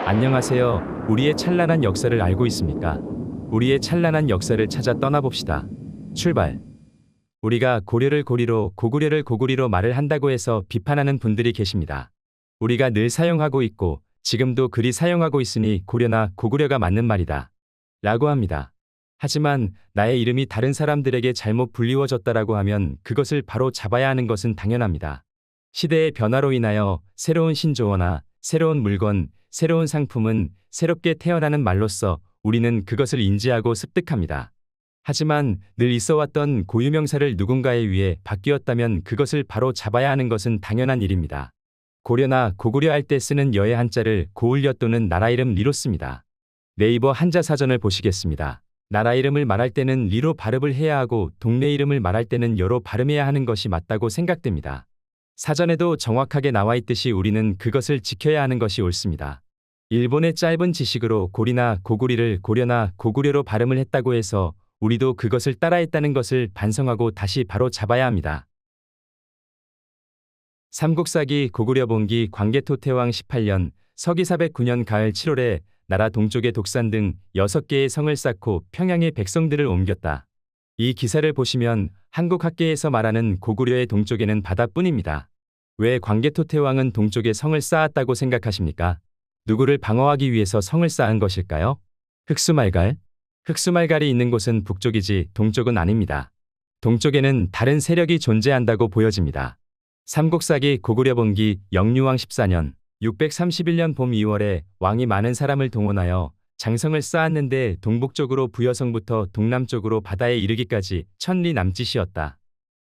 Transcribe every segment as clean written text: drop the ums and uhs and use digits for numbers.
안녕하세요. 우리의 찬란한 역사를 알고 있습니까? 우리의 찬란한 역사를 찾아 떠나봅시다. 출발. 우리가 고려를 고리로, 고구려를 고구리로 말을 한다고 해서 비판하는 분들이 계십니다. 우리가 늘 사용하고 있고 지금도 그리 사용하고 있으니 고려나 고구려가 맞는 말이다. 라고 합니다. 하지만 나의 이름이 다른 사람들에게 잘못 불리워졌다라고 하면 그것을 바로 잡아야 하는 것은 당연합니다. 시대의 변화로 인하여 새로운 신조어나 새로운 물건, 새로운 상품은 새롭게 태어나는 말로써 우리는 그것을 인지하고 습득합니다. 하지만 늘 있어왔던 고유명사를 누군가에 의해 바뀌었다면 그것을 바로 잡아야 하는 것은 당연한 일입니다. 고려나 고구려 할 때 쓰는 여의 한자를 고을려 또는 나라 이름 리로 씁니다. 네이버 한자 사전을 보시겠습니다. 나라 이름을 말할 때는 리로 발음을 해야 하고 동네 이름을 말할 때는 여로 발음해야 하는 것이 맞다고 생각됩니다. 사전에도 정확하게 나와 있듯이 우리는 그것을 지켜야 하는 것이 옳습니다. 일본의 짧은 지식으로 고리나 고구리를 고려나 고구려로 발음을 했다고 해서 우리도 그것을 따라했다는 것을 반성하고 다시 바로 잡아야 합니다. 삼국사기 고구려 본기 광개토태왕 18년 서기 409년 가을 7월에 나라 동쪽의 독산 등 6개의 성을 쌓고 평양의 백성들을 옮겼다. 이 기사를 보시면 한국 학계에서 말하는 고구려의 동쪽에는 바다뿐입니다. 왜 광개토태왕은 동쪽에 성을 쌓았다고 생각하십니까? 누구를 방어하기 위해서 성을 쌓은 것일까요? 흑수말갈? 흑수말갈이 있는 곳은 북쪽이지 동쪽은 아닙니다. 동쪽에는 다른 세력이 존재한다고 보여집니다. 삼국사기 고구려 본기 영유왕 14년 631년 봄 2월에 왕이 많은 사람을 동원하여 장성을 쌓았는데 동북쪽으로 부여성부터 동남쪽으로 바다에 이르기까지 1000리 남짓이었다.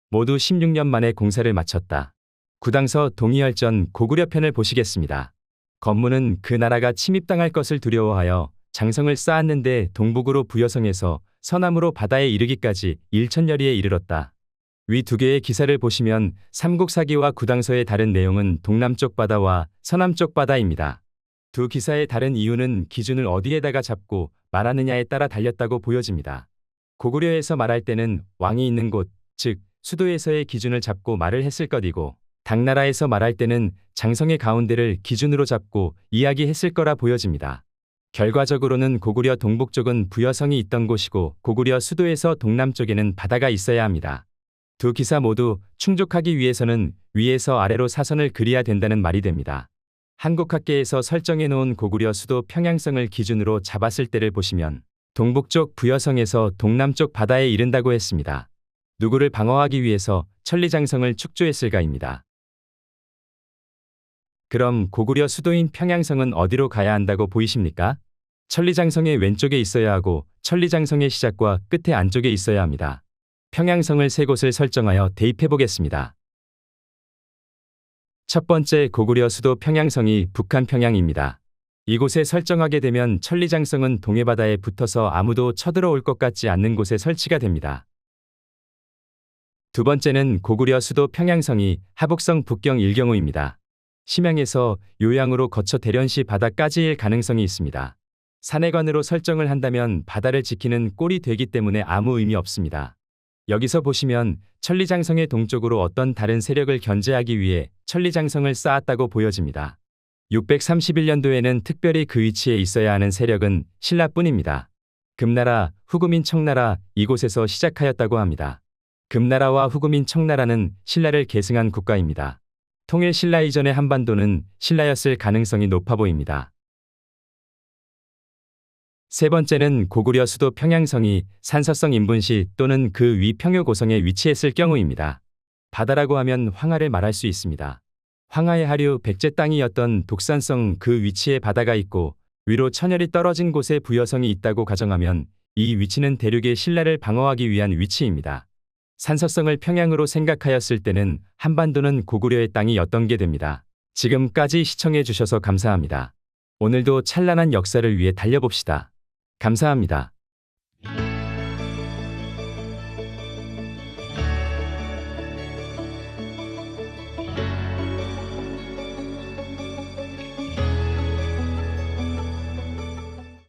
모두 16년 만에 공사를 마쳤다. 구당서 동의열전 고구려 편을 보시겠습니다. 건무는 그 나라가 침입당할 것을 두려워하여 장성을 쌓았는데 동북으로 부여성에서 서남으로 바다에 이르기까지 1000여리에 이르렀다. 위 두 개의 기사를 보시면 삼국사기와 구당서의 다른 내용은 동남쪽 바다와 서남쪽 바다입니다. 두 기사의 다른 이유는 기준을 어디에다가 잡고 말하느냐에 따라 달렸다고 보여집니다. 고구려에서 말할 때는 왕이 있는 곳, 즉 수도에서의 기준을 잡고 말을 했을 것이고 당나라에서 말할 때는 장성의 가운데를 기준으로 잡고 이야기했을 거라 보여집니다. 결과적으로는 고구려 동북쪽은 부여성이 있던 곳이고 고구려 수도에서 동남쪽에는 바다가 있어야 합니다. 두 기사 모두 충족하기 위해서는 위에서 아래로 사선을 그려야 된다는 말이 됩니다. 한국학계에서 설정해 놓은 고구려 수도 평양성을 기준으로 잡았을 때를 보시면 동북쪽 부여성에서 동남쪽 바다에 이른다고 했습니다. 누구를 방어하기 위해서 천리장성을 축조했을까입니다. 그럼 고구려 수도인 평양성은 어디로 가야 한다고 보이십니까? 천리장성의 왼쪽에 있어야 하고 천리장성의 시작과 끝의 안쪽에 있어야 합니다. 평양성을 세 곳을 설정하여 대입해 보겠습니다. 첫 번째 고구려 수도 평양성이 북한 평양입니다. 이곳에 설정하게 되면 천리장성은 동해바다에 붙어서 아무도 쳐들어올 것 같지 않는 곳에 설치가 됩니다. 두 번째는 고구려 수도 평양성이 하북성 북경일 경우입니다. 심양에서 요양으로 거쳐 대련시 바다까지일 가능성이 있습니다. 산해관으로 설정을 한다면 바다를 지키는 꼴이 되기 때문에 아무 의미 없습니다. 여기서 보시면 천리장성의 동쪽으로 어떤 다른 세력을 견제하기 위해 천리장성을 쌓았다고 보여집니다. 631년도에는 특별히 그 위치에 있어야 하는 세력은 신라뿐입니다. 금나라, 후금인 청나라 이곳에서 시작하였다고 합니다. 금나라와 후금인 청나라는 신라를 계승한 국가입니다. 통일 신라 이전의 한반도는 신라였을 가능성이 높아 보입니다. 세 번째는 고구려 수도 평양성이 산서성 인분시 또는 그 위 평요 고성에 위치했을 경우입니다. 바다라고 하면 황하를 말할 수 있습니다. 황하의 하류 백제 땅이었던 독산성 그 위치에 바다가 있고 위로 천열이 떨어진 곳에 부여성이 있다고 가정하면 이 위치는 대륙의 신라를 방어하기 위한 위치입니다. 산서성을 평양으로 생각하였을 때는 한반도는 고구려의 땅이었던 게 됩니다. 지금까지 시청해 주셔서 감사합니다. 오늘도 찬란한 역사를 위해 달려봅시다. 감사합니다.